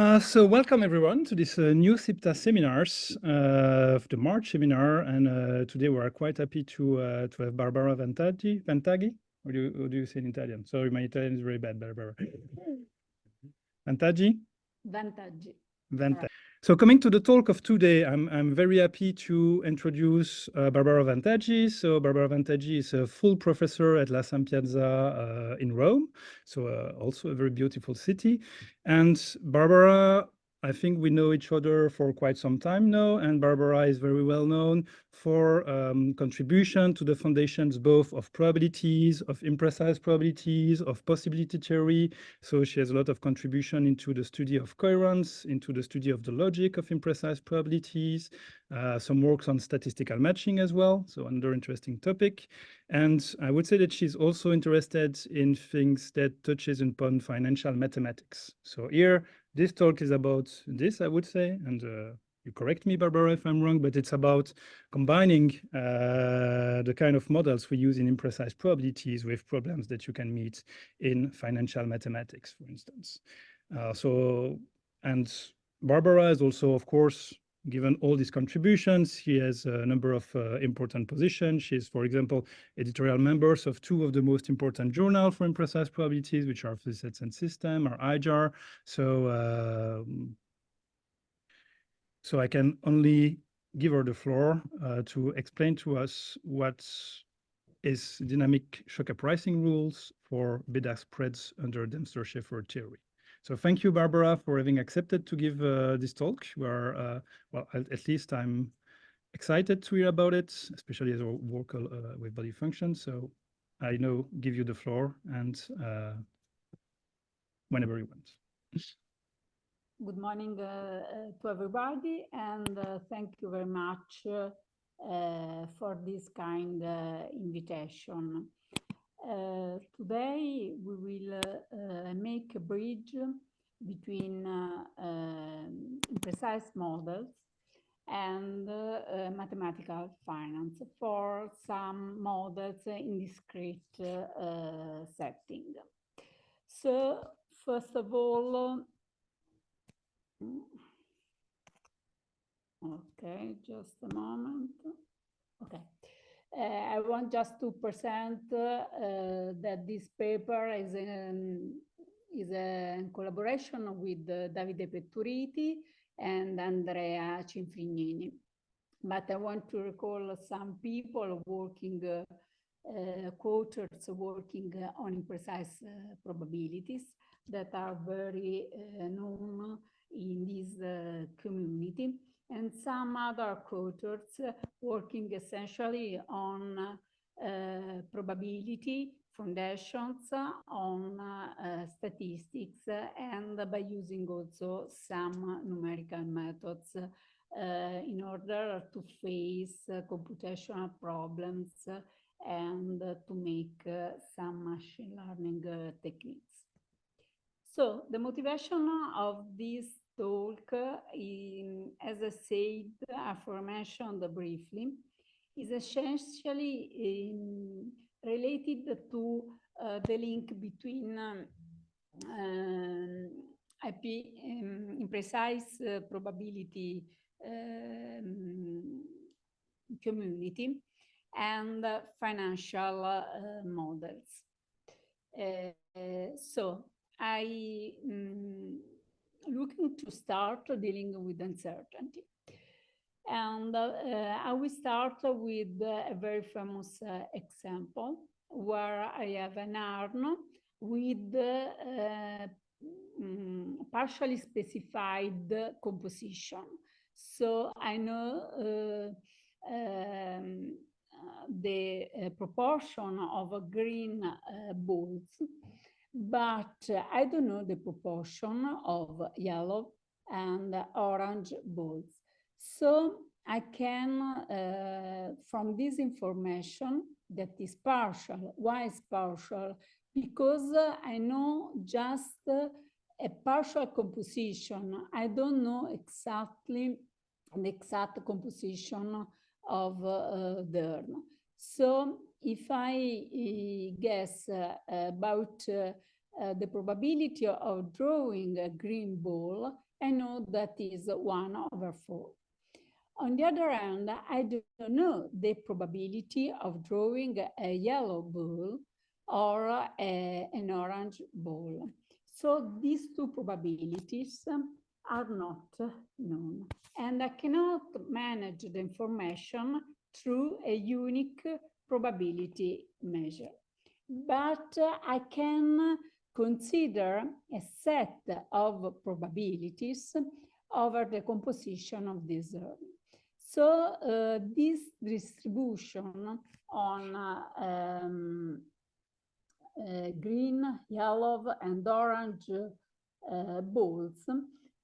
So welcome everyone to this new SIPTA seminars, the March seminar, and today we are quite happy to have Barbara Vantaggi. Or do you say in Italian? Sorry, my Italian is very bad, Barbara. Vantaggi? Vantaggi. Vantaggi. So coming to the talk of today, I'm very happy to introduce Barbara Vantaggi. So Barbara Vantaggi is a full professor at La Sapienza in Rome, so also a very beautiful city. And Barbara, I think we know each other for quite some time now, and Barbara is very well known for contribution to the foundations both of probabilities, of imprecise probabilities, of possibility theory. So she has a lot of contribution into the study of coherence, into the study of the logic of imprecise probabilities, some works on statistical matching as well, so another interesting topic. And I would say that she's also interested in things that touches upon financial mathematics. So here, this talk is about this, I would say, and you correct me, Barbara, if I'm wrong, but it's about combining the kind of models we use in imprecise probabilities with problems that you can meet in financial mathematics, for instance. And Barbara is also, of course, given all these contributions, she has a number of important positions. She's, for example, editorial members of two of the most important journals for imprecise probabilities, which are Physics and System or IJAR. So I can only give her the floor to explain to us what is dynamic Choquet pricing rules for beta spreads under Dempster-Shafer theory. So thank you, Barbara, for having accepted to give this talk. We are, well, at least I'm excited to hear about it, especially as I work with body functions. So I now give you the floor, and whenever you want. Good morning to everybody, and thank you very much for this kind invitation. Today we will make a bridge between imprecise models and mathematical finance for some models in discrete setting. So first of all, okay, just a moment. Okay. I want just to present that this paper is a collaboration with Davide Petturiti and Andrea Cinfrignini. But I want to recall some people working, co-authors working on imprecise probabilities that are very known in this community, and some other co-authors working essentially on probability foundations, on statistics, and by using also some numerical methods in order to face computational problems and to make some machine learning techniques. So the motivation of this talk, as I said, aforementioned briefly, is essentially related to the link between imprecise probability community and financial models. So I looking to start dealing with uncertainty. And I will start with a very famous example where I have an arm with partially specified composition. So I know the proportion of green balls, but I don't know the proportion of yellow and orange balls. So I can, from this information that is partial, why is partial? Because I know just a partial composition. I don't know exactly the exact composition of the urn. So if I guess about the probability of drawing a green ball, I know that is 1/4. On the other hand, I don't know the probability of drawing a yellow ball or an orange ball. So these two probabilities are not known, and I cannot manage the information through a unique probability measure. But I can consider a set of probabilities over the composition of this zone. So this distribution on green, yellow, and orange balls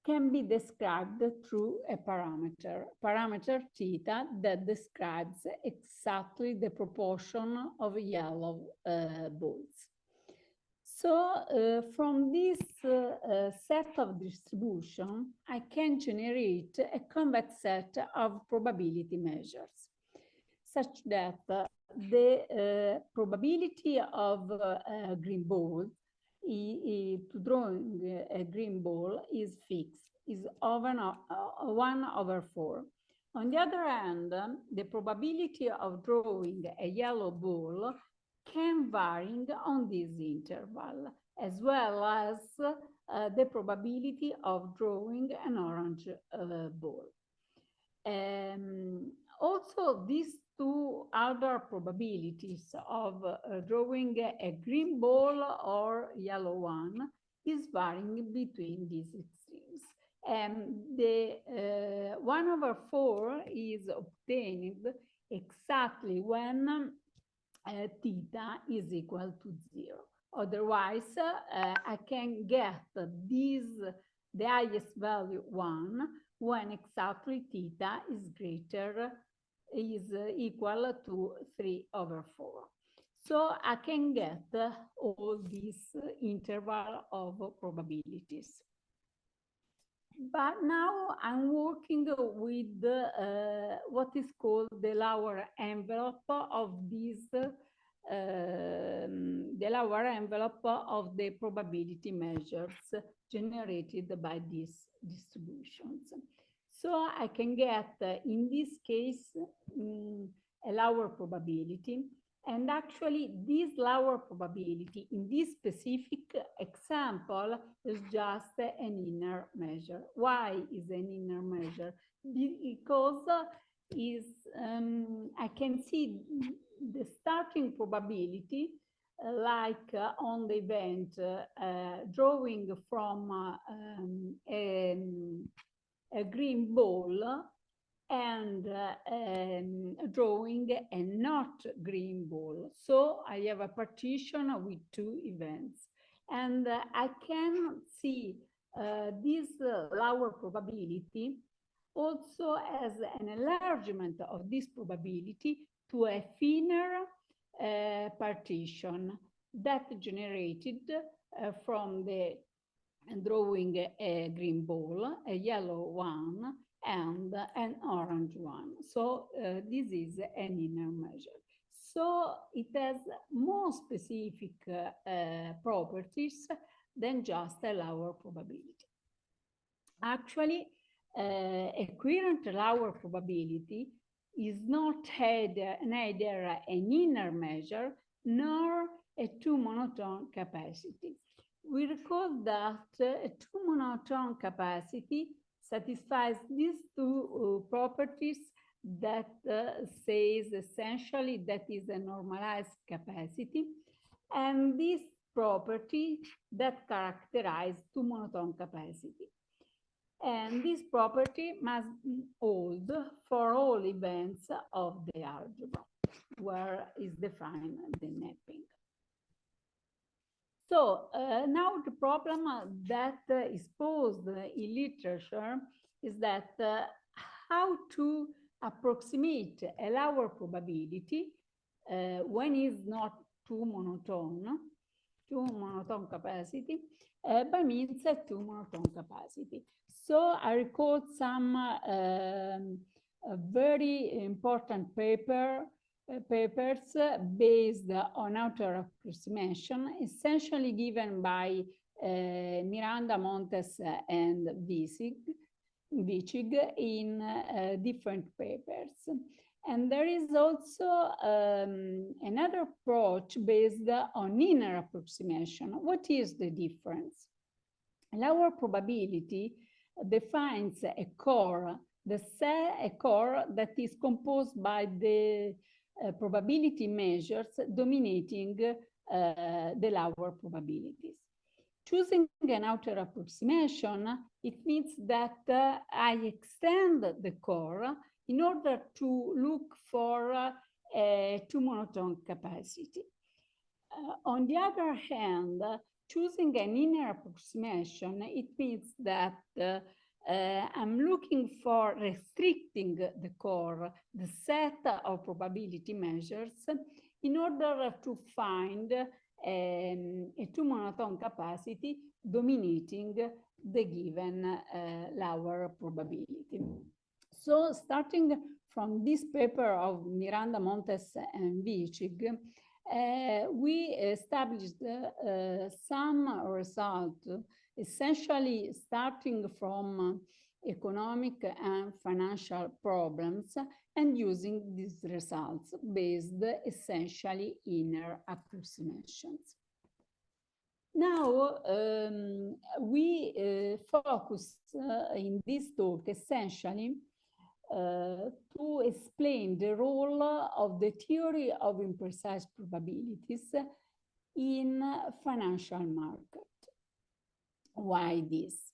can be described through a parameter theta, that describes exactly the proportion of yellow balls. So from this set of distribution, I can generate a convex set of probability measures, such that the probability of a green ball to drawing a green ball is fixed, is 1/4. On the other hand, the probability of drawing a yellow ball can vary on this interval, as well as the probability of drawing an orange ball. Also, these two other probabilities of drawing a green ball or yellow one is varying between these extremes. And the 1/4 is obtained exactly when theta is equal to 0. Otherwise, I can get the highest value 1 when exactly theta is equal to 3/4. So I can get all this interval of probabilities. But now I'm working with what is called the lower envelope of this, the lower envelope of the probability measures generated by these distributions. So I can get, in this case, a lower probability. And actually, this lower probability in this specific example is just an inner measure. Why is an inner measure? Because I can see the starting probability, like on the event, drawing from a green ball and drawing a not green ball. So I have a partition with two events. And I can see this lower probability also as an enlargement of this probability to a thinner partition that generated from the drawing a green ball, a yellow one, and an orange one. So this is an inner measure. So it has more specific properties than just a lower probability. Actually, a coherent lower probability is not neither an inner measure nor a two-monotone capacity. We recall that a two-monotone capacity satisfies these two properties that says essentially that is a normalized capacity, and this property that characterizes two-monotone capacity. And this property must hold for all events of the algebra, where is defined the mapping. So now the problem that is posed in literature is that how to approximate a lower probability when it's not two monotone capacity by means of two monotone capacity. So I recall some very important papers based on outer approximation, essentially given by Miranda, Montes, and Vichig in different papers. And there is also another approach based on inner approximation. What is the difference? Our probability defines a core, a core that is composed by the probability measures dominating the lower probabilities. Choosing an outer approximation, it means that I extend the core in order to look for a two-monotone capacity. On the other hand, choosing an inner approximation, it means that I'm looking for restricting the core, the set of probability measures, in order to find a two-monotone capacity dominating the given lower probability. So starting from this paper of Miranda, Montes, and Vichig, we established some results, essentially starting from economic and financial problems and using these results based essentially inner approximations. Now, we focus in this talk essentially to explain the role of the theory of imprecise probabilities in financial market. Why this?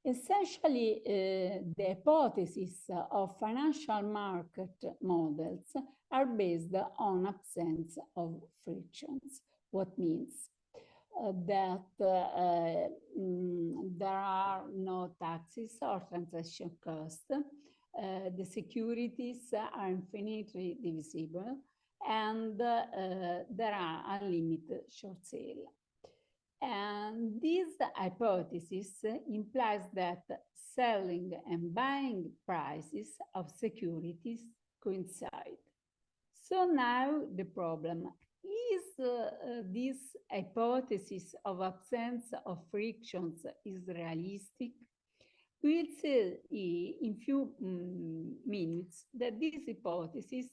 Essentially, the hypotheses of financial market models are based on absence of frictions. What means? That there are no taxes or transaction costs. The securities are infinitely divisible, and there are unlimited short sale. And this hypothesis implies that selling and buying prices of securities coincide. So now the problem is this hypothesis of absence of frictions is realistic. We'll see in few minutes that this hypothesis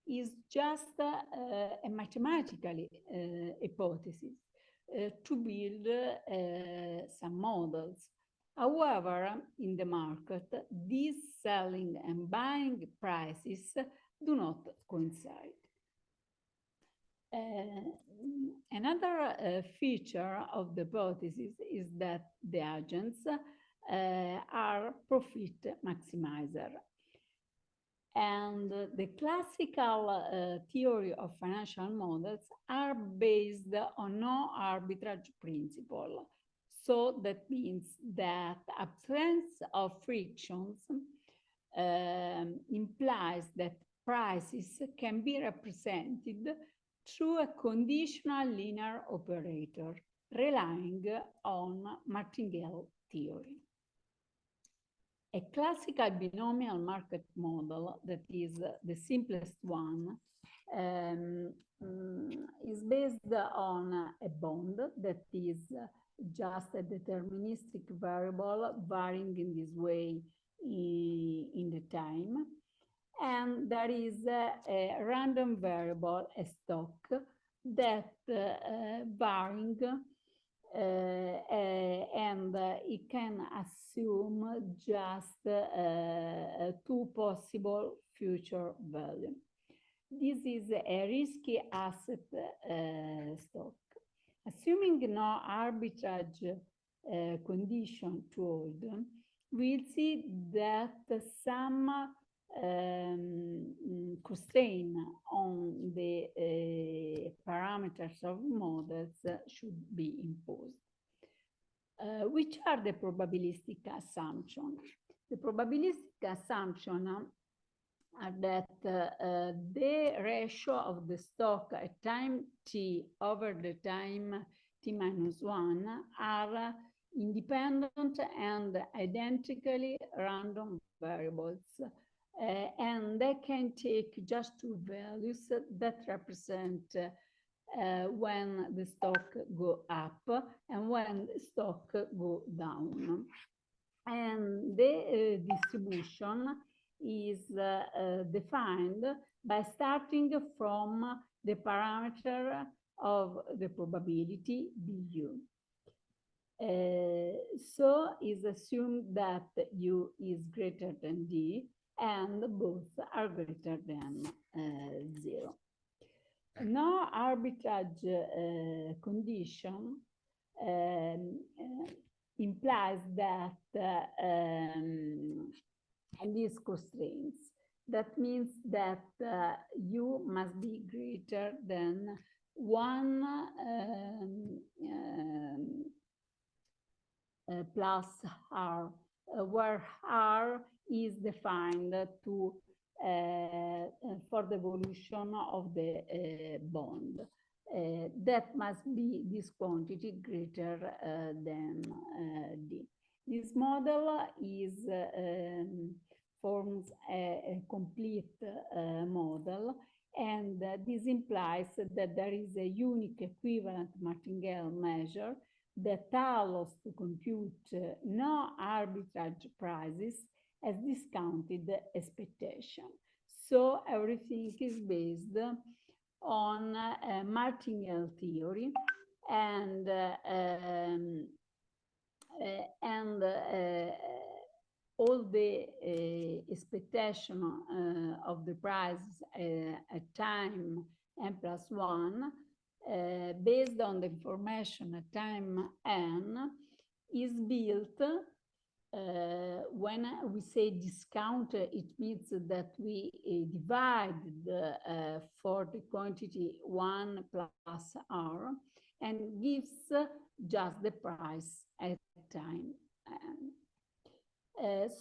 is just a mathematical hypothesis to build some models. However, in the market, these selling and buying prices do not coincide. Another feature of the hypothesis is that the agents are profit maximizer. And the classical theory of financial models are based on no arbitrage principle. So that means that absence of frictions implies that prices can be represented through a conditional linear operator relying on martingale theory. A classical binomial market model, that is the simplest one, is based on a bond that is just a deterministic variable varying in this way in the time. And there is a random variable, a stock, that varying and it can assume just two possible future values. This is a risky asset stock. Assuming no arbitrage condition to hold, we'll see that some constraint on the parameters of models should be imposed. Which are the probabilistic assumptions? The probabilistic assumptions are that the ratio of the stock at time t over the time t minus 1 are independent and identically random variables. And they can take just two values that represent when the stock go up and when the stock go down. And the distribution is defined by starting from the parameter of the probability BU. So it's assumed that U is greater than D and both are greater than 0. No arbitrage condition implies that these constraints. That means that U must be greater than 1 plus R, where R is defined to for the evolution of the bond. That must be this quantity greater than D. This model is forms a complete model, and this implies that there is a unique equivalent martingale measure that allows to compute no arbitrage prices as discounted expectation. So everything is based on martingale theory, and all the expectation of the prices at time n+1 based on the information at time n is built. When we say discount, it means that we divide for the quantity 1 plus R and gives just the price at time n.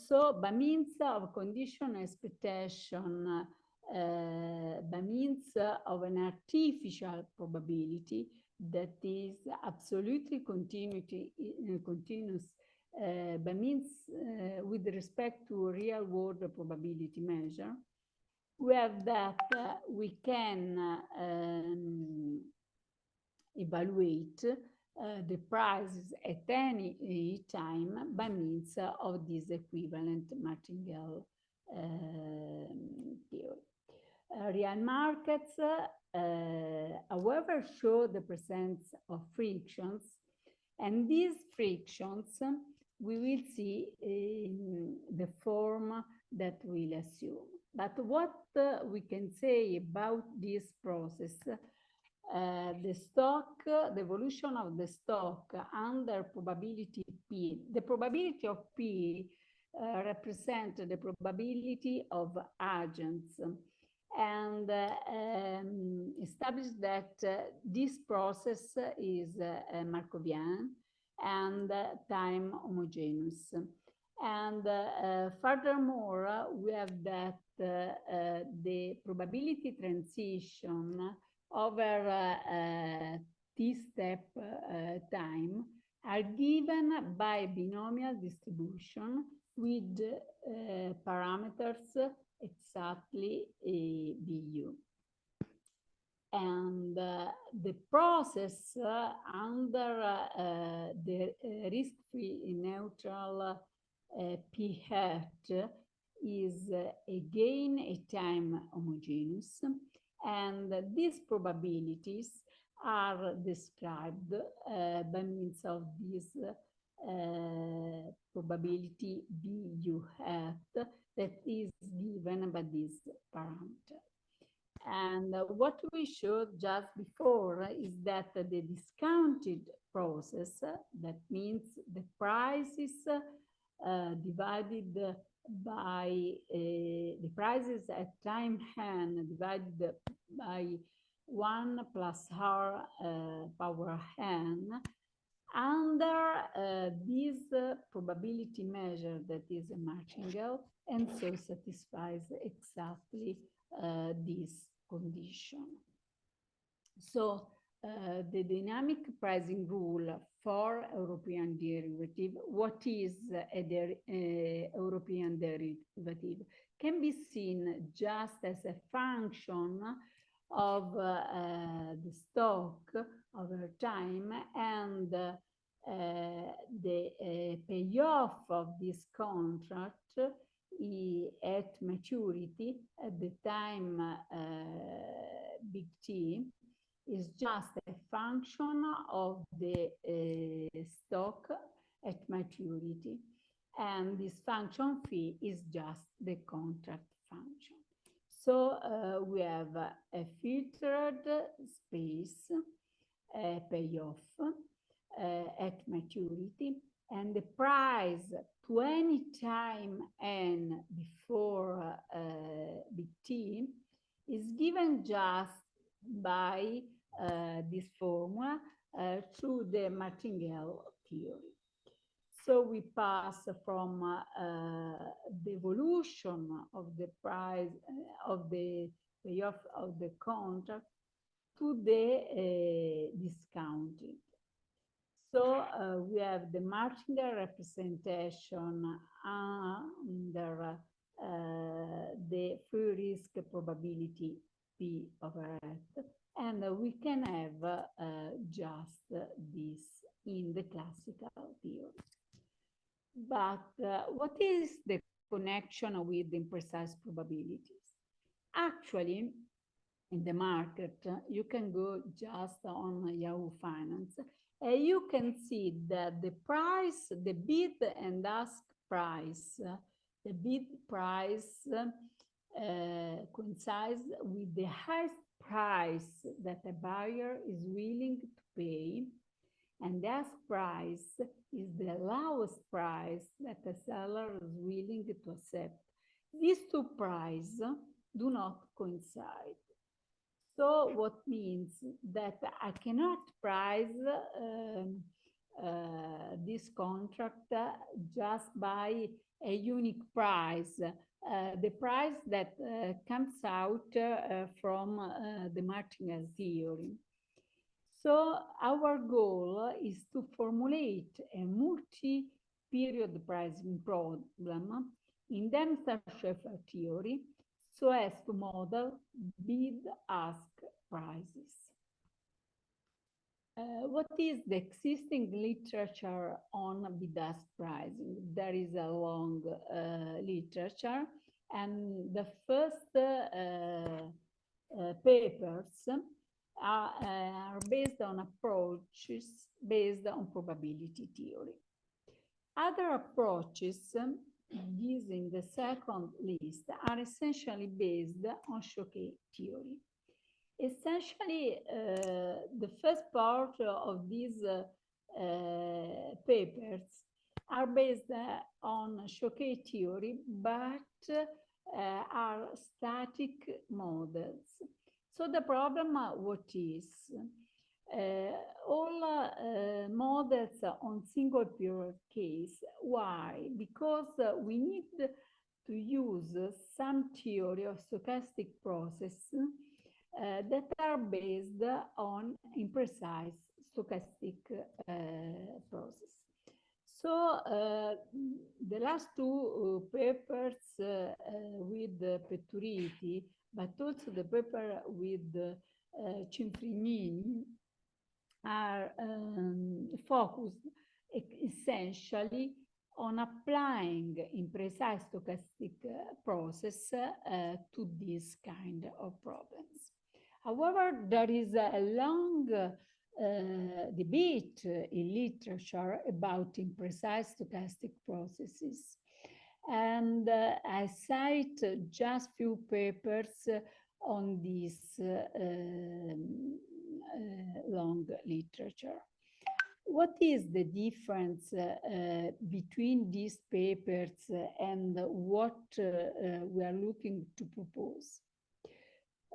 So by means of conditional expectation, by means of an artificial probability that is absolutely continuous, by means with respect to real world probability measure, we have that we can evaluate the prices at any time by means of this equivalent martingale theory. Real markets, however, show the presence of frictions, and these frictions we will see in the form that we'll assume. But what we can say about this process, the evolution of the stock under probability P, the probability of P represents the probability of agents, and establish that this process is Markovian and time homogeneous. And furthermore, we have that the probability transition over t-step time are given by binomial distribution with parameters exactly BU. And the process under the risk-free neutral P hat is again a time homogeneous, and these probabilities are described by means of this probability BU hat that is given by this parameter. And what we showed just before is that the discounted process, that means the prices divided by the prices at time n divided by 1 plus R power n under this probability measure that is a martingale, and so satisfies exactly this condition. So the dynamic pricing rule for European derivative, what is a European derivative, can be seen just as a function of the stock over time, and the payoff of this contract at maturity, at the time big T, is just a function of the stock at maturity. And this function phi is just the contract function. So we have a filtered space payoff at maturity, and the price to any time n before big T is given just by this formula through the martingale theory. So we pass from the evolution of the price of the payoff of the contract to the discounting. So we have the martingale representation under the free risk probability P over F, and we can have just this in the classical theory. But what is the connection with imprecise probabilities? Actually, in the market, you can go just on Yahoo Finance, and you can see that the price, the bid and ask price, the bid price coincides with the highest price that a buyer is willing to pay, and the ask price is the lowest price that the seller is willing to accept. These two prices do not coincide. So what means that I cannot price this contract just by a unique price, the price that comes out from the martingale theory. So our goal is to formulate a multi-period pricing problem in Dempster-Shafer theory so as to model bid-ask prices. What is the existing literature on bid-ask pricing? There is a long literature, and the first papers are based on approaches based on probability theory. Other approaches, these in the second list, are essentially based on Choquet theory. Essentially, the first part of these papers are based on Choquet theory, but are static models. So the problem, what is? All models on single period case. Why? Because we need to use some theory of stochastic process that are based on imprecise stochastic process. So the last two papers with Petturiti, but also the paper with Cinfrignini, are focused essentially on applying imprecise stochastic process to this kind of problems. However, there is a long debate in literature about imprecise stochastic processes. And I cite just few papers on this long literature. What is the difference between these papers and what we are looking to propose?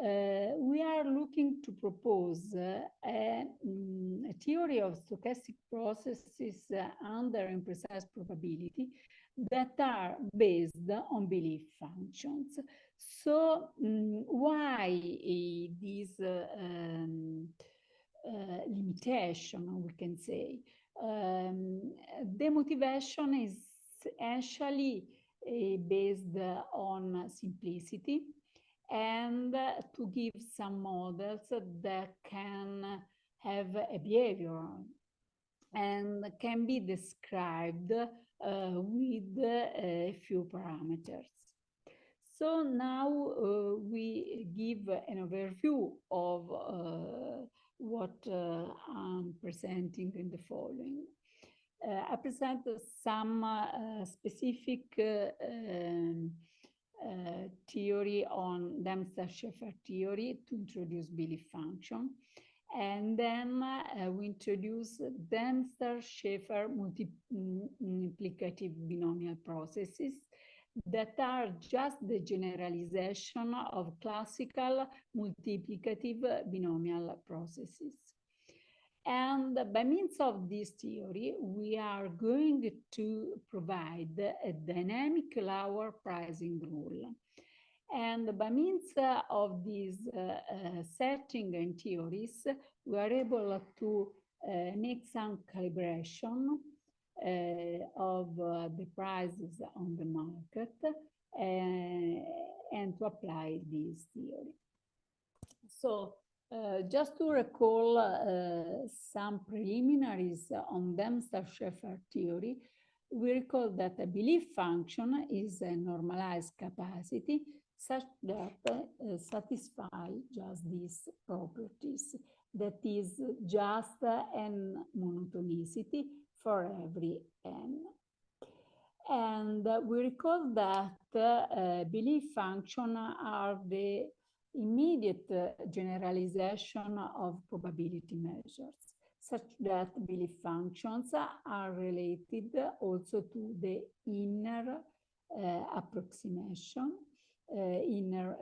We are looking to propose a theory of stochastic processes under imprecise probability that are based on belief functions. So why this limitation, we can say? The motivation is essentially based on simplicity and to give some models that can have a behavior and can be described with a few parameters. So now we give an overview of what I'm presenting in the following. I present some specific theory on Dempster-Shafer theory to introduce belief function. And then we introduce Dempster-Shafer multiplicative binomial processes that are just the generalization of classical multiplicative binomial processes. And by means of this theory, we are going to provide a dynamic Lauer pricing rule. And by means of these setting and theories, we are able to make some calibration of the prices on the market and to apply this theory. So just to recall some preliminaries on Dempster-Shafer theory, we recall that a belief function is a normalized capacity such that satisfy just these properties, that is just n monotonicity for every n. And we recall that belief functions are the immediate generalization of probability measures, such that belief functions are related also to the inner approximation, inner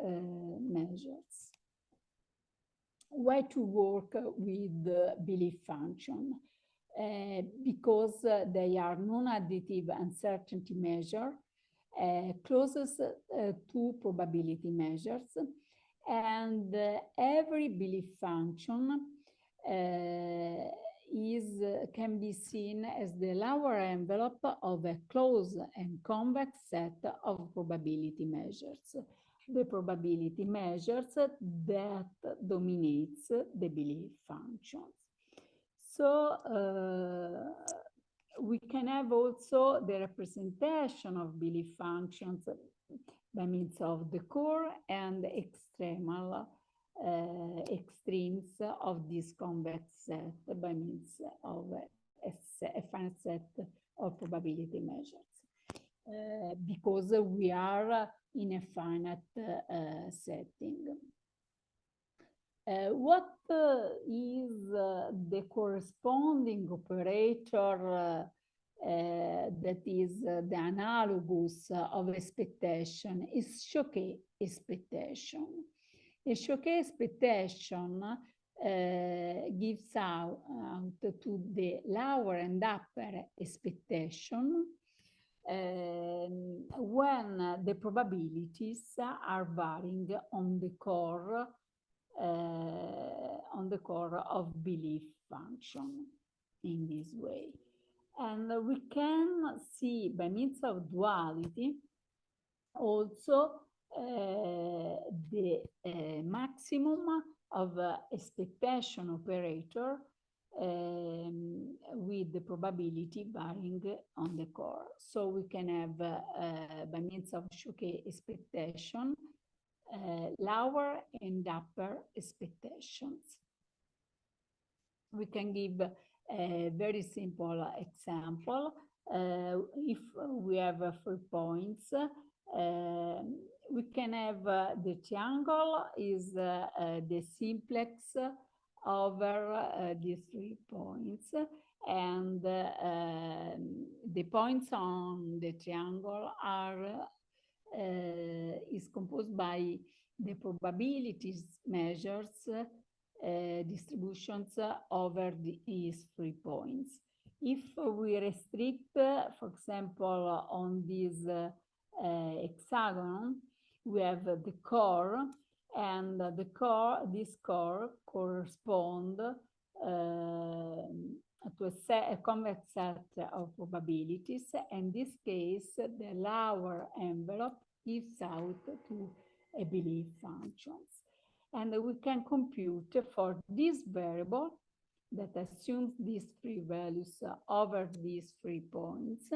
measures. Why to work with belief function? Because they are non-additive uncertainty measure, closest to probability measures, and every belief function can be seen as the lower envelope of a closed and convex set of probability measures, the probability measures that dominates the belief functions. So we can have also the representation of belief functions by means of the core and extremal extremes of this convex set by means of a finite set of probability measures, because we are in a finite setting. What is the corresponding operator that is the analogous of expectation is Choquet expectation. A Choquet expectation gives out to the lower and upper expectation when the probabilities are varying on the core of belief function in this way. And we can see by means of duality also the maximum of expectation operator with the probability varying on the core. So we can have by means of Choquet expectation lower and upper expectations. We can give a very simple example. If we have 3 points, we can have the triangle is the simplex over these 3 points, and the points on the triangle are is composed by the probabilities measures distributions over these 3 points. If we restrict, for example, on this hexagon, we have the core, and this core corresponds to a convex set of probabilities. In this case, the lower envelope gives out to a belief functions. And we can compute for this variable that assumes these three values over these 3 points,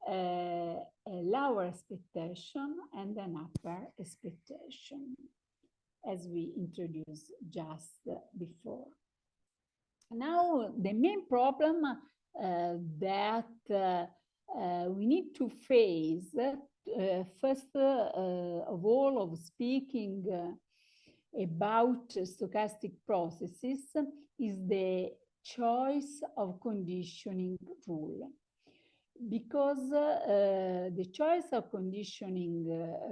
a lower expectation and an upper expectation, as we introduced just before. Now, the main problem that we need to face, first of all, of speaking about stochastic processes, is the choice of conditioning rule. Because the choice of conditioning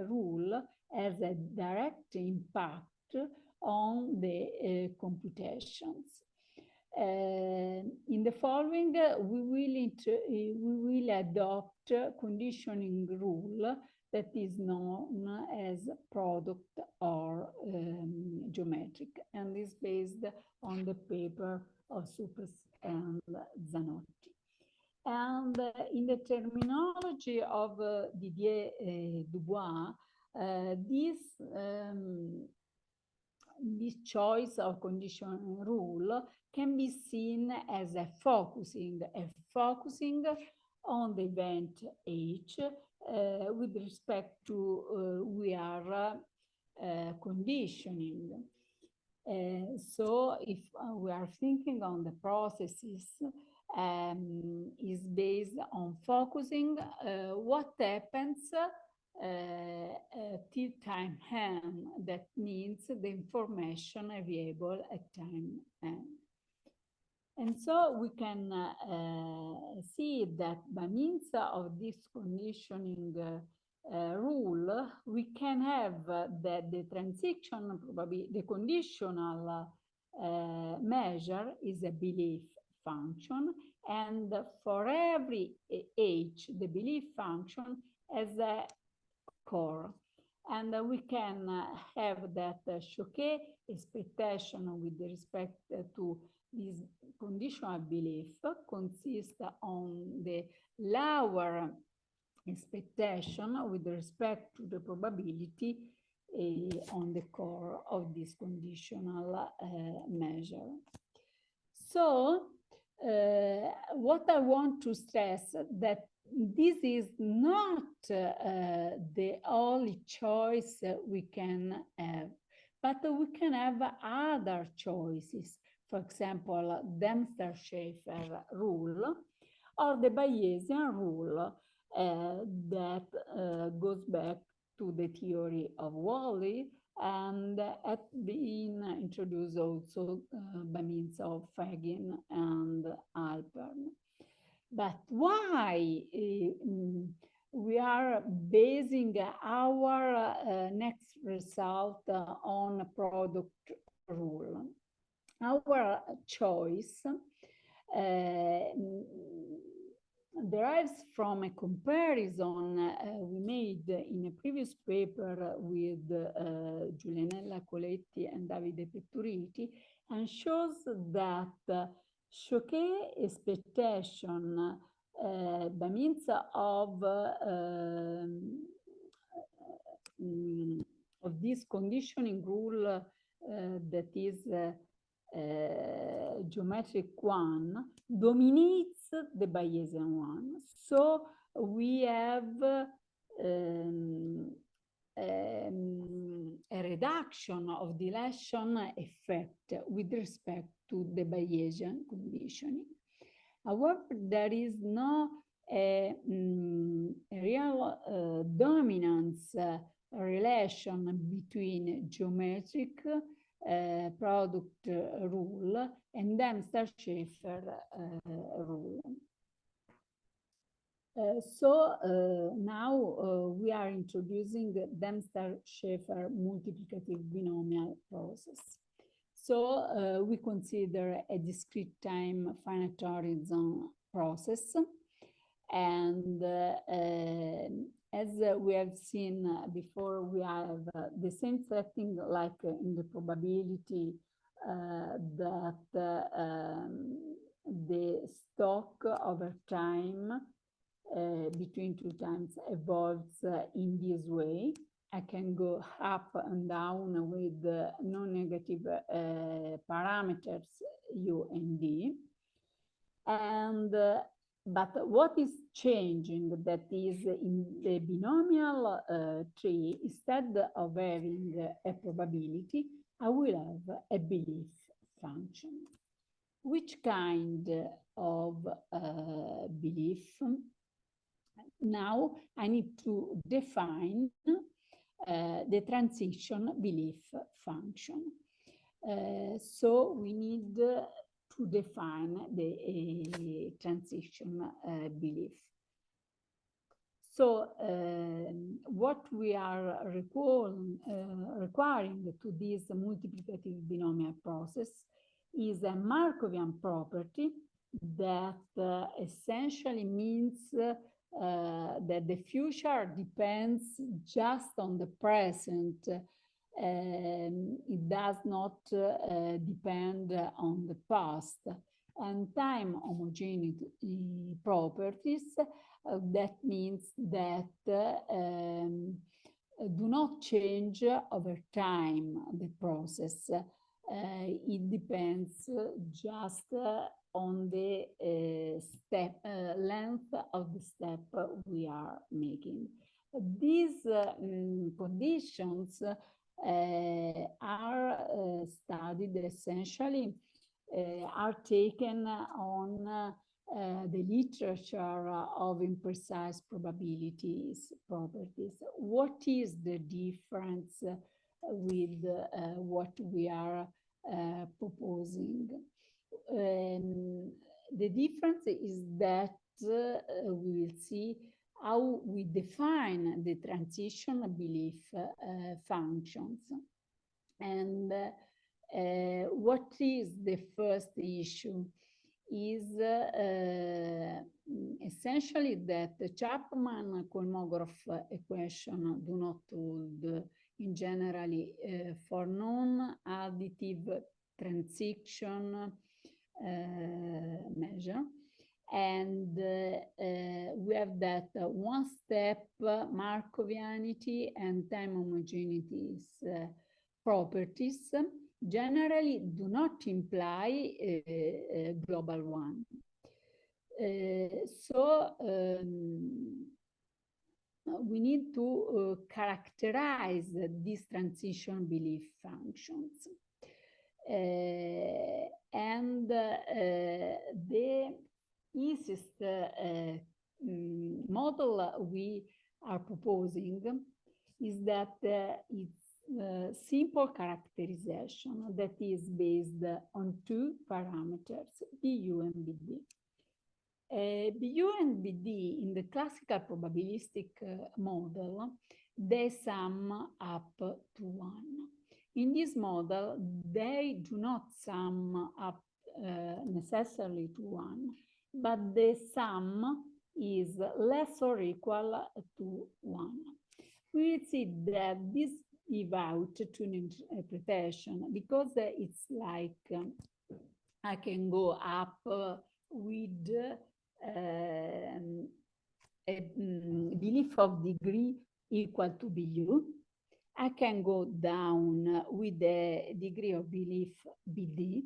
rule has a direct impact on the computations. In the following, we will adopt conditioning rule that is known as product or geometric, and is based on the paper of Supes and Zanotti. And in the terminology of Didier Dubois, this choice of condition rule can be seen as a focusing on the event H with respect to we are conditioning. So if we are thinking on the processes, is based on focusing what happens till time n. That means the information available at time n. And so we can see that by means of this conditioning rule, we can have that the transition probability, the conditional measure is a belief function, and for every h, the belief function has a core. And we can have that Choquet expectation with respect to this conditional belief consists on the lower expectation with respect to the probability on the core of this conditional measure. So what I want to stress that this is not the only choice we can have, but we can have other choices. For example, Dempster-Shafer rule or the Bayesian rule that goes back to the theory of Wally and had been introduced also by means of Fagin and Alpern. But why we are basing our next result on product rule? Our choice derives from a comparison we made in a previous paper with Giulianella Coletti and Davide Petturiti, and shows that Choquet expectation by means of this conditioning rule that is geometric one dominates the Bayesian one. So we have a reduction of dilation effect with respect to the Bayesian conditioning. However, there is no real dominance relation between geometric product rule and Dempster-Shafer rule. So now we are introducing the Dempster-Shafer multiplicative binomial process. So we consider a discrete time finite horizon process, and as we have seen before, we have the same setting like in the probability that the stock over time between two times evolves in this way. I can go up and down with non-negative parameters u and d. And but what is changing, that is, in the binomial tree, instead of having a probability, I will have a belief function. Which kind of belief? Now I need to define the transition belief function. So we need to define the transition belief. So what we are requiring to this multiplicative binomial process is a Markovian property that essentially means that the future depends just on the present. It does not depend on the past. And time homogeneity properties, that means that do not change over time the process. It depends just on the length of the step we are making. These conditions are studied essentially, are taken on the literature of imprecise probabilities properties. What is the difference with what we are proposing? The difference is that we will see how we define the transition belief functions. And what is the first issue is essentially that the Chapman-Kolmogorov equation do not hold in generally for non-additive transition measure. And we have that one step Markovianity and time homogeneity properties generally do not imply a global one. So we need to characterize these transition belief functions. And the easiest model we are proposing is that it's simple characterization that is based on two parameters, BU and BD. BU and BD in the classical probabilistic model, they sum up to 1. In this model, they do not sum up necessarily to 1, but the sum is less or equal to 1. We will see that this gives out to an interpretation because it's like I can go up with a belief of degree equal to BU. I can go down with the degree of belief BD.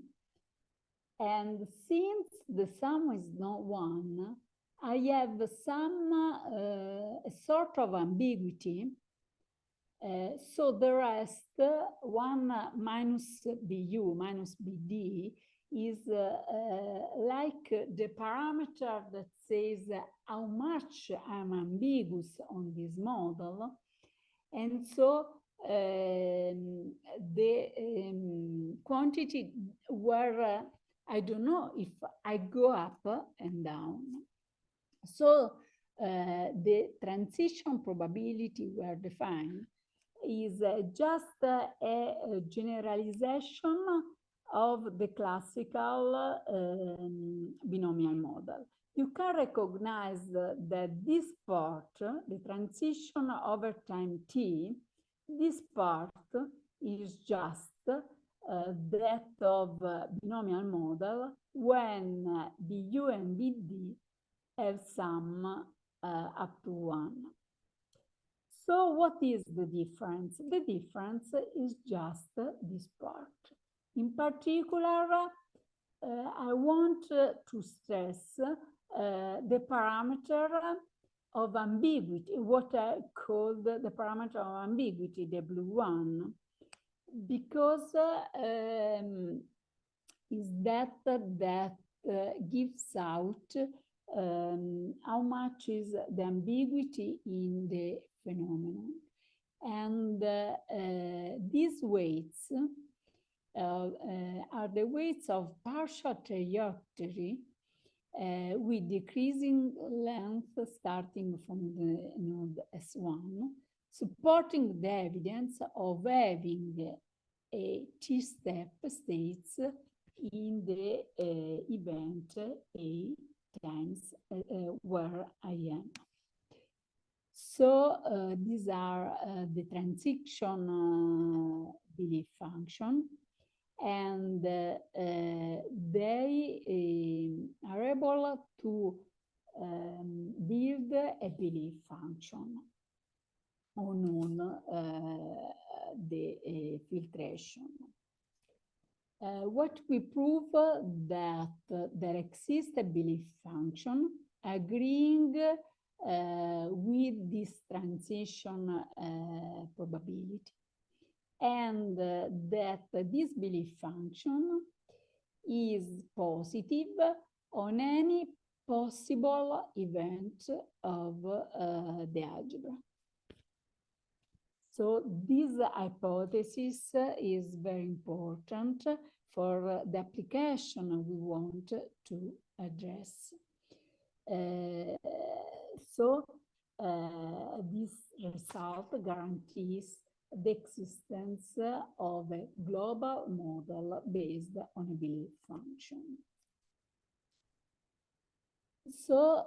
And since the sum is not 1, I have some sort of ambiguity. So the rest, 1 minus BU minus BD, is like the parameter that says how much I'm ambiguous on this model. And so the quantity where I don't know if I go up and down. So the transition probability we are defined is just a generalization of the classical binomial model. You can recognize that this part, the transition over time t, this part is just that of binomial model when BU and BD have sum up to 1. So what is the difference? The difference is just this part. In particular, I want to stress the parameter of ambiguity, what I called the parameter of ambiguity, the blue one, because is that gives out how much is the ambiguity in the phenomenon. And these weights are the weights of partial trajectory with decreasing length starting from the node S1, supporting the evidence of having a T-step states in the event A times where I am. So these are the transition belief function, and they are able to build a belief function on the filtration. What we prove that there exists a belief function agreeing with this transition probability, and that this belief function is positive on any possible event of the algebra. So this hypothesis is very important for the application we want to address. This result guarantees the existence of a global model based on a belief function. So,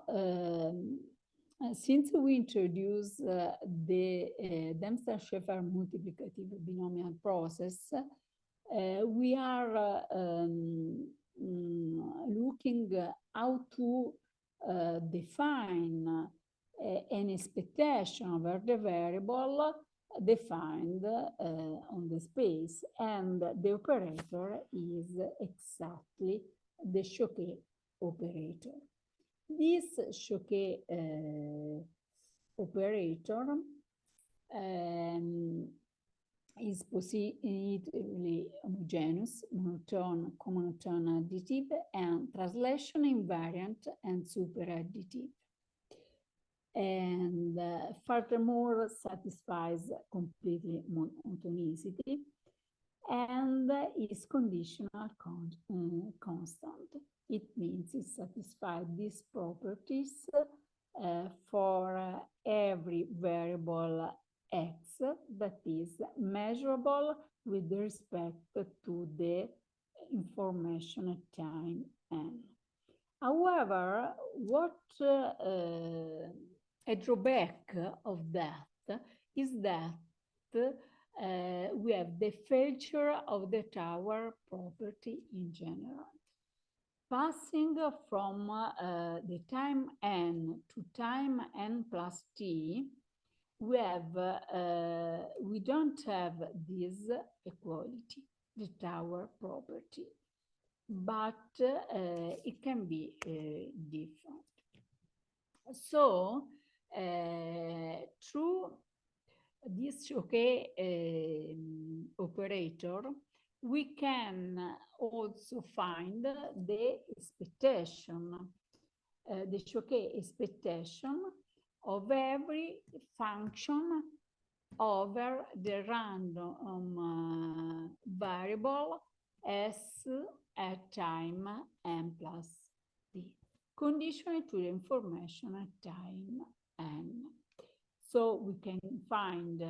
since we introduced the Dempster-Shafer multiplicative binomial process, we are looking how to define an expectation over the variable defined on the space, and the operator is exactly the Choquet operator. This Choquet operator is positively homogeneous, monotone, comonotone additive, and translation invariant and super-additive. And furthermore satisfies completely monotonicity and is conditional constant. It means it satisfies these properties for every variable x that is measurable with respect to the information at time n. However, what a drawback of that is that we have the feature of the tower property in general. Passing from the time n to time n plus t, we don't have this equality, the tower property, but it can be different. So through this Choquet operator, we can also find the expectation, the Choquet expectation of every function over the random variable s at time n plus t, conditional to the information at time n. So we can find,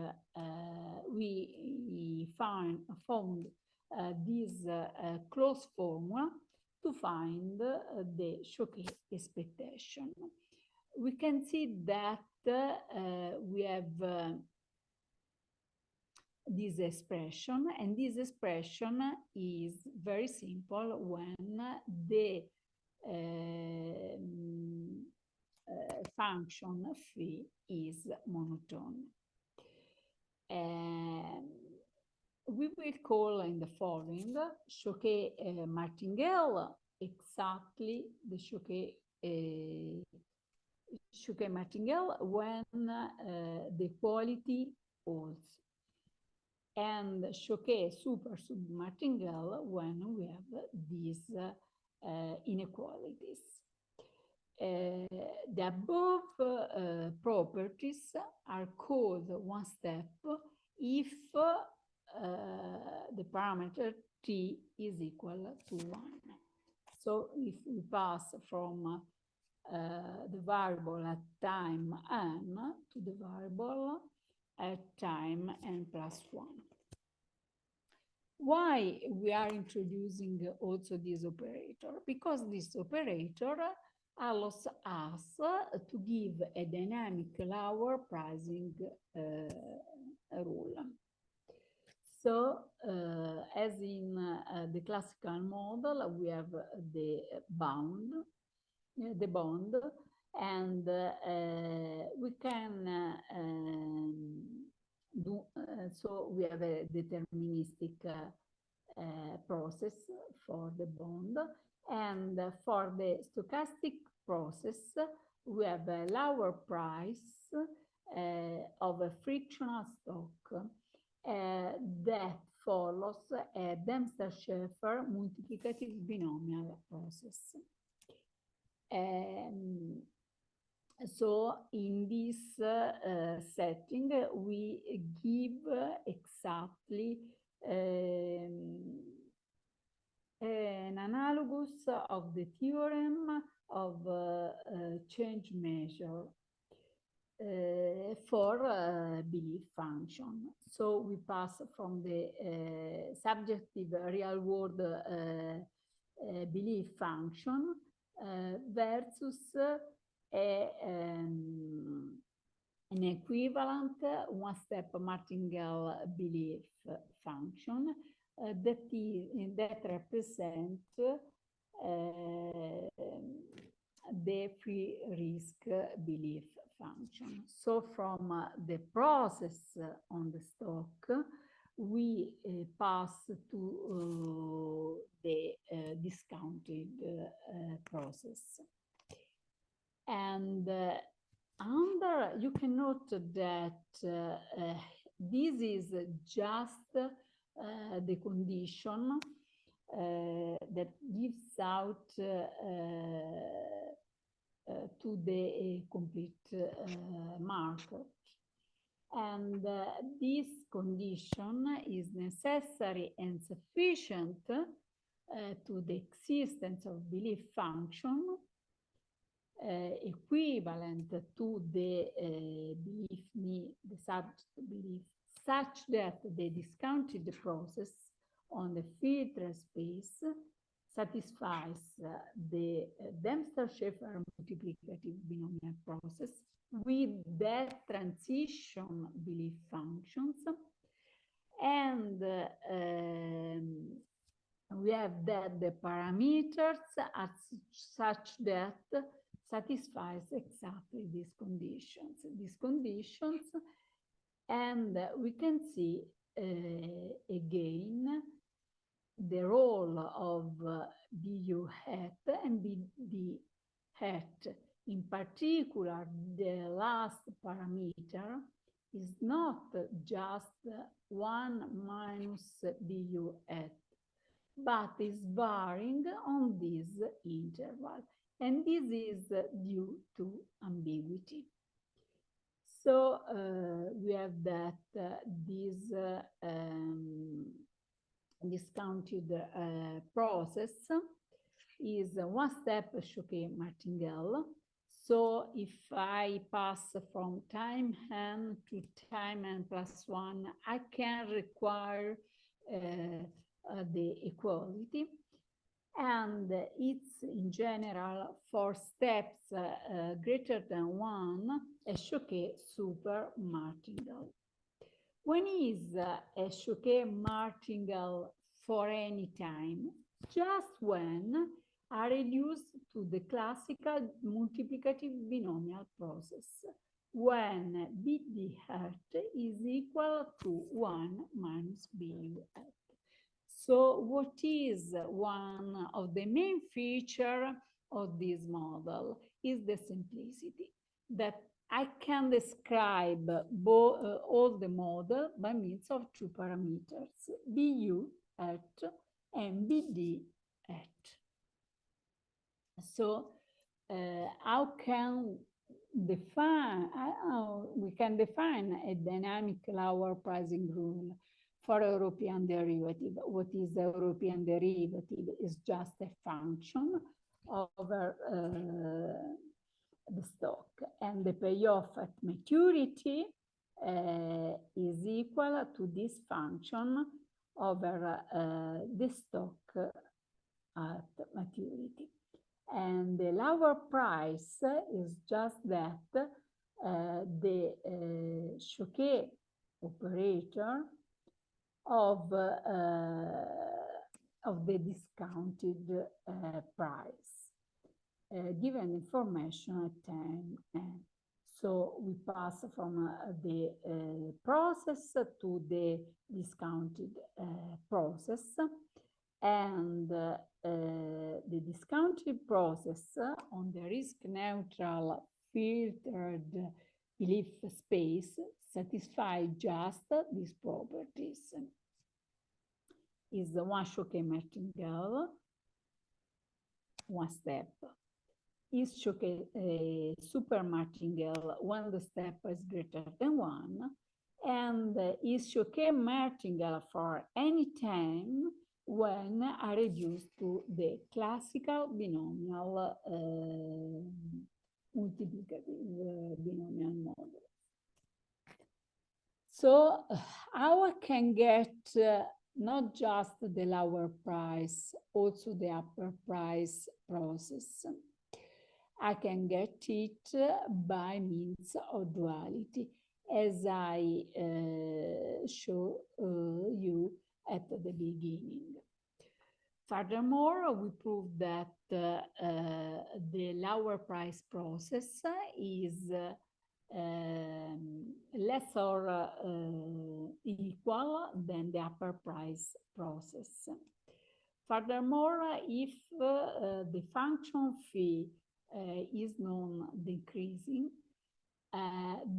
we found this closed formula to find the Choquet expectation. We can see that we have this expression, and this expression is very simple when the function phi is monotone. We will call in the following Choquet martingale exactly the Choquet martingale when the quality holds, and Choquet super sub martingale when we have these inequalities. The above properties are called one step if the parameter t is equal to 1. So if we pass from the variable at time n to the variable at time n plus 1. Why we are introducing also this operator? Because this operator allows us to give a dynamic lower pricing rule. So, as in the classical model, we have the bond, and we can do, so we have a deterministic process for the bond, and for the stochastic process, we have a lower price of a frictional stock that follows a Dempster-Shafer multiplicative binomial process. So in this setting, we give exactly an analogous of the theorem of change measure for belief function. So we pass from the subjective real world belief function versus an equivalent one-step martingale belief function that represent the free risk belief function. So from the process on the stock, we pass to the discounted process. And you can note that this is just the condition that gives out to the complete market. And this condition is necessary and sufficient to the existence of belief function equivalent to the belief need, the subject belief, such that the discounted process on the filter space satisfies the Dempster-Shafer multiplicative binomial process with that transition belief functions, and we have that the parameters are such that satisfies exactly these conditions, and we can see again the role of BU hat and BD hat. In particular, the last parameter is not just 1 minus BU hat, but is varying on this interval. And this is due to ambiguity. So we have that this discounted process is one-step Choquet martingale. So if I pass from time n to time n plus 1, I can require the equality. And it's in general for steps greater than 1, a Choquet super martingale. When is a Choquet martingale for any time? Just when are reduced to the classical multiplicative binomial process, when BD hat is equal to 1 minus BU hat. So what is one of the main features of this model is the simplicity, that I can describe all the model by means of two parameters, BU hat and BD hat. So how can we can define a dynamic lower pricing rule for European derivative? What is the European derivative? Is just a function over the stock, and the payoff at maturity is equal to this function over the stock at maturity. And the lower price is just that the Choquet operator of the discounted price, given information at time n. So we pass from the process to the discounted process, and the discounted process on the risk-neutral filtered belief space satisfies just these properties. Is the one Choquet martingale, one step. Is Choquet a super martingale when the step is greater than 1? And is Choquet martingale for any time when I reduce to the classical binomial multiplicative binomial model. So how I can get not just the lower price, also the upper price process. I can get it by means of duality, as I show you at the beginning. Furthermore, we prove that the lower price process is less or equal than the upper price process. Furthermore, if the function phi is non-decreasing,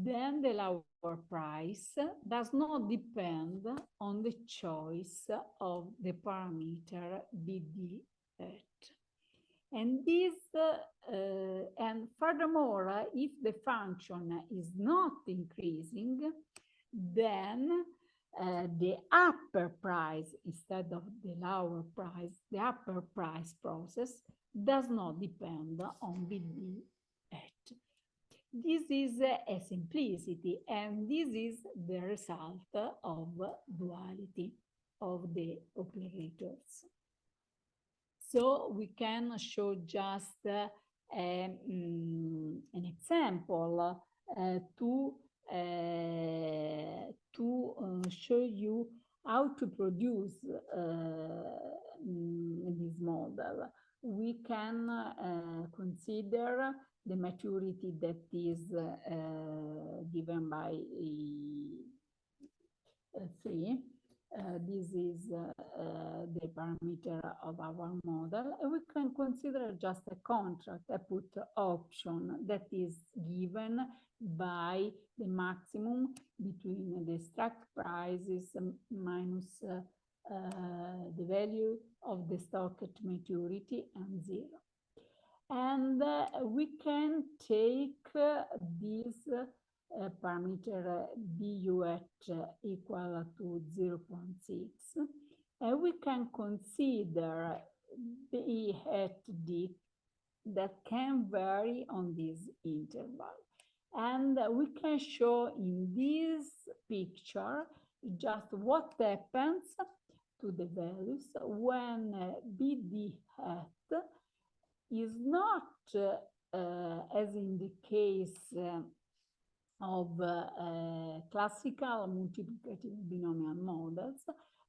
then the lower price does not depend on the choice of the parameter BD hat. And this, and furthermore, if the function is not increasing, then the upper price instead of the lower price, the upper price process does not depend on BD hat. This is a simplicity, and this is the result of duality of the operators. So we can show just an example to show you how to produce this model. We can consider the maturity that is given by 3. This is the parameter of our model. And we can consider just a contract, a put option that is given by the maximum between the struck prices minus the value of the stock at maturity and 0. And we can take this parameter BU hat equal to 0.6, and we can consider B hat D that can vary on this interval. And we can show in this picture just what happens to the values when BD hat is not, as in the case of classical multiplicative binomial models,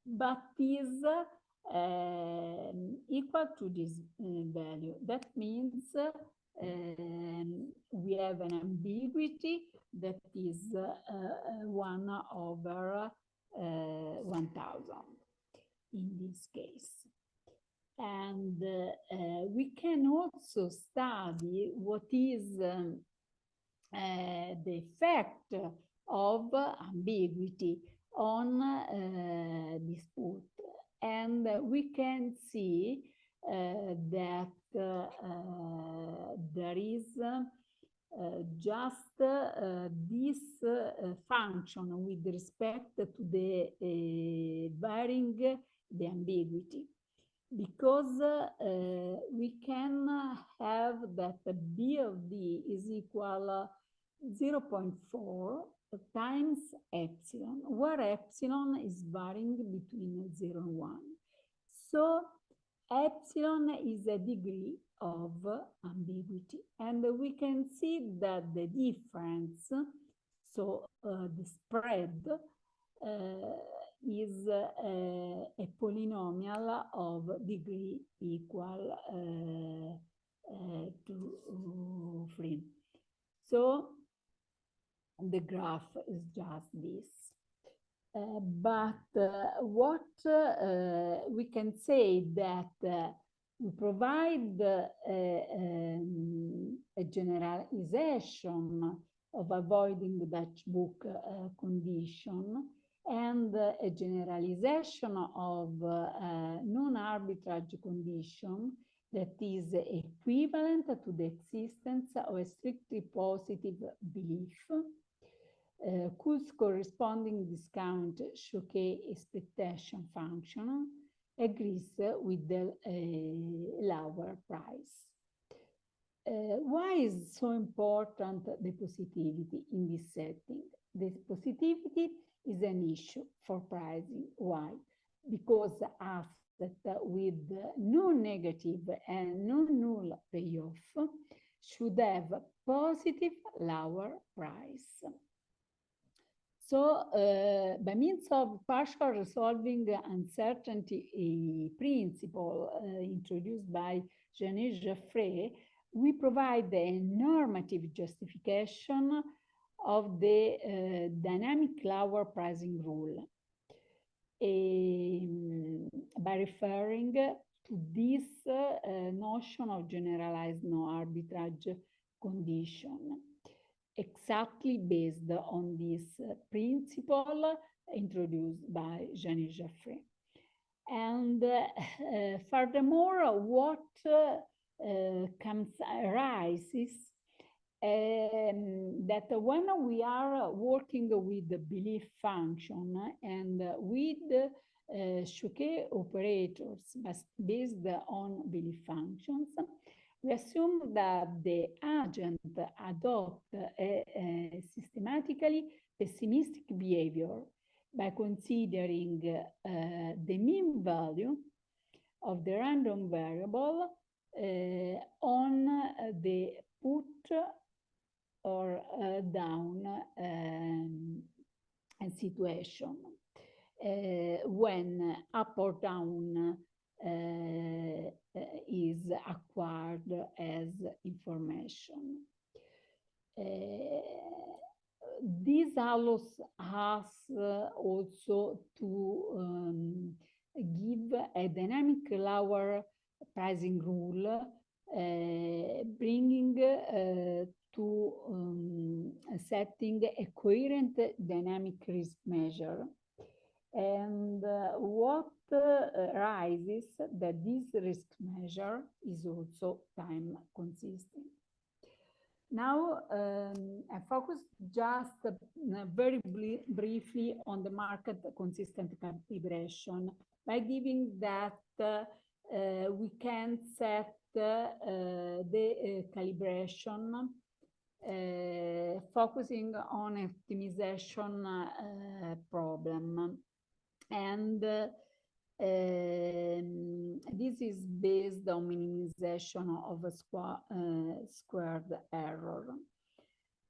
but is equal to this value. That means we have an ambiguity that is 1 over 1000 in this case. And we can also study what is the effect of ambiguity on dispute. And we can see that there is just this function with respect to the varying the ambiguity, because we can have that B of D is equal 0.4 times epsilon, where epsilon is varying between 0 and 1. So epsilon is a degree of ambiguity, and we can see that the difference, so the spread, is a polynomial of degree equal to 3. So the graph is just this. But what we can say that we provide a generalization of avoiding the Dutch book condition and a generalization of non-arbitrage condition that is equivalent to the existence of a strictly positive belief, whose corresponding discount Choquet expectation function agrees with the lower price. Why is so important the positivity in this setting? The positivity is an issue for pricing. Why? Because assets with no negative and no null payoff should have positive lower price. So by means of partial resolving uncertainty principle introduced by Janet-Jaffray, we provide a normative justification of the dynamic lower pricing rule by referring to this notion of generalized no arbitrage condition, exactly based on this principle introduced by Janet-Jaffray. And furthermore, what arises that when we are working with the belief function and with Choquet operators based on belief functions, we assume that the agent adopts a systematically pessimistic behavior by considering the mean value of the random variable on the put or down situation when up or down is acquired as information. This allows us also to give a dynamic lower pricing rule, bringing to setting a coherent dynamic risk measure. And what arises that this risk measure is also time consistent. Now, I focus just very briefly on the market consistent calibration by giving that we can set the calibration focusing on optimization problem. And this is based on minimization of a squared error.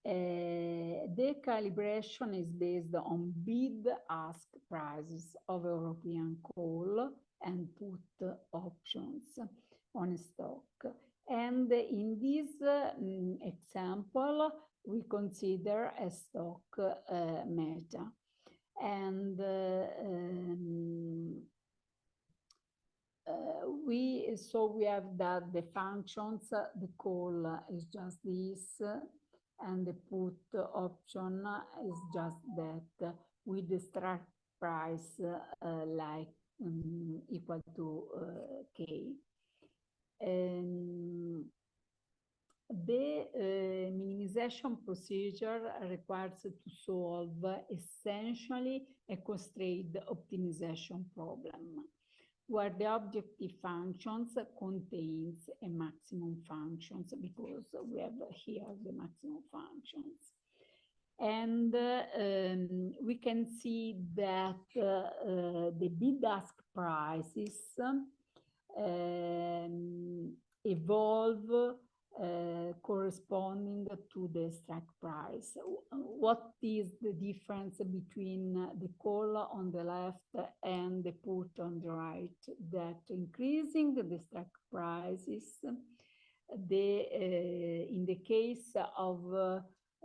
The calibration is based on bid-ask prices of European coal and put options on stock. And in this example, we consider a stock meta. And we have that the functions, the call is just this, and the put option is just that, with the strike price like equal to k. The minimization procedure requires to solve essentially a constrained optimization problem, where the objective functions contains a maximum functions, because we have here the maximum functions. And we can see that the bid-ask prices evolve corresponding to the strike price. What is the difference between the call on the left and the put on the right? That increasing the strike prices, in the case of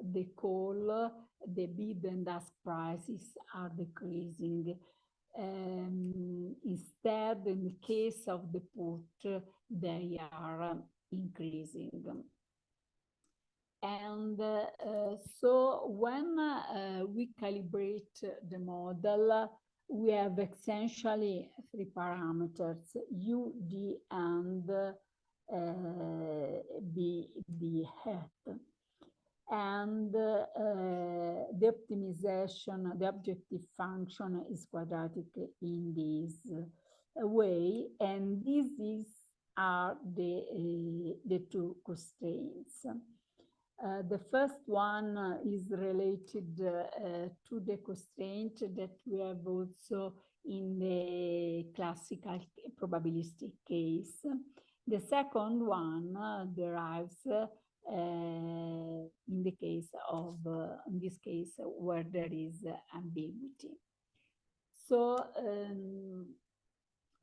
the call, the bid and ask prices are decreasing. Instead, in the case of the put, they are increasing. And so when we calibrate the model, we have essentially three parameters, U, D, and B hat. And the optimization, the objective function is quadratic in this way, and these are the two constraints. The first one is related to the constraint that we have also in the classical probabilistic case. The second one derives in the case of, in this case, where there is ambiguity. So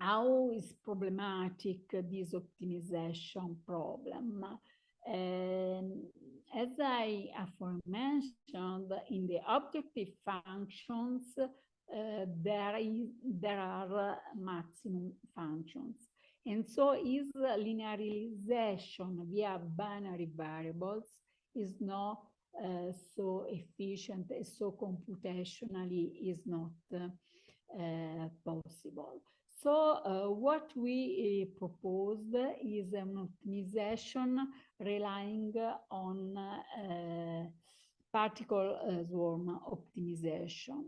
how is problematic this optimization problem? As I aforementioned, in the objective functions, there are maximum functions. And so is linearization via binary variables is not so efficient, so computationally is not possible. So what we proposed is an optimization relying on particle swarm optimization.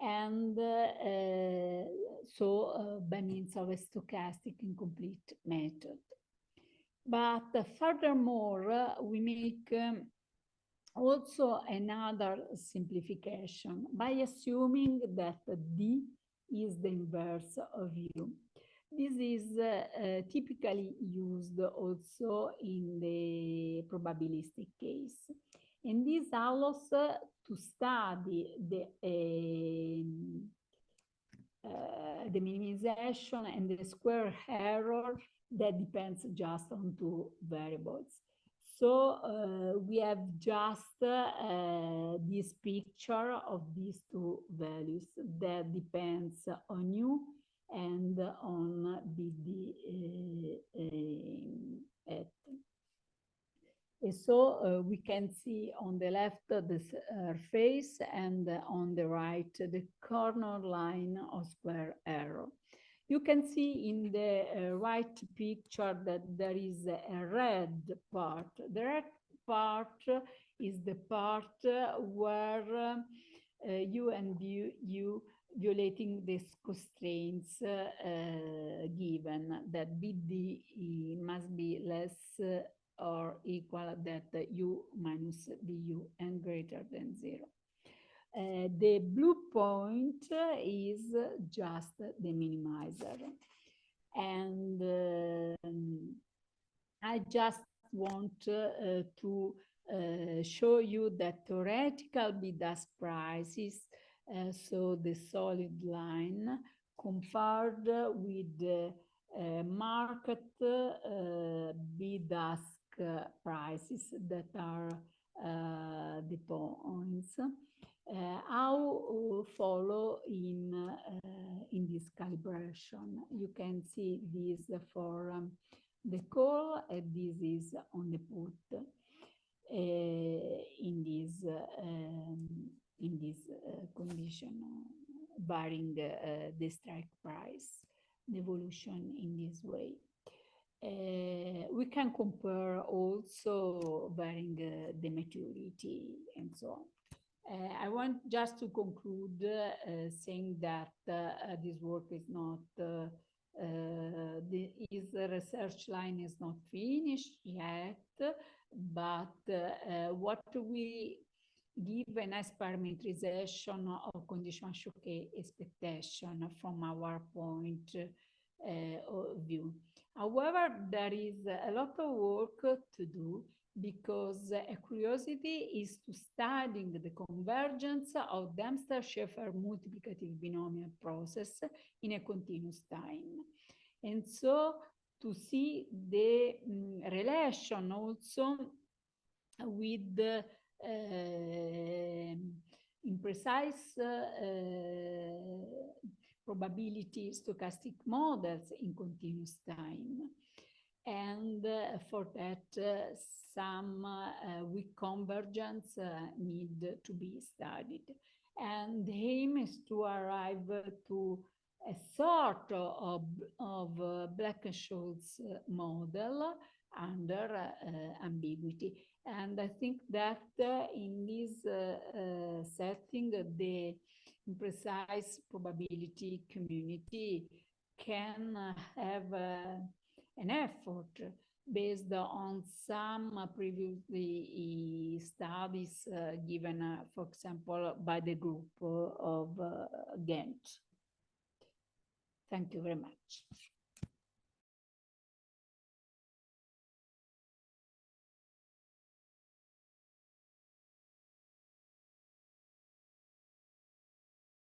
And so by means of a stochastic incomplete method. But furthermore, we make also another simplification by assuming that D is the inverse of U. This is typically used also in the probabilistic case. And this allows to study the minimization and the square error that depends just on two variables. So we have just this picture of these two values that depends on U and on BD at. And so we can see on the left the surface and on the right the corner line of square error. You can see in the right picture that there is a red part. The red part is the part where U and U violating these constraints given that BD must be less or equal that U minus BU and greater than 0. The blue point is just the minimizer. And I just want to show you that theoretical bid-ask prices, so the solid line, compared with the market B-dusk prices that are the points. How follow in this calibration? You can see this for the call, and this is on the put in this condition, varying the strike price, the evolution in this way. We can compare also varying the maturity and so on. I want just to conclude saying that this work is not, his research line is not finished yet, but what we give a nice parameterization of conditional Choquet expectation from our point of view. However, there is a lot of work to do, because a curiosity is to study the convergence of Dempster-Shafer multiplicative binomial process in a continuous time. And so to see the relation also with the imprecise probability stochastic models in continuous time. And for that, some weak convergence need to be studied. And the aim is to arrive to a sort of Black-Scholes model under ambiguity. And I think that in this setting, the imprecise probability community can have an effort based on some previously studies given, for example, by the group of Ghent. Thank you very much.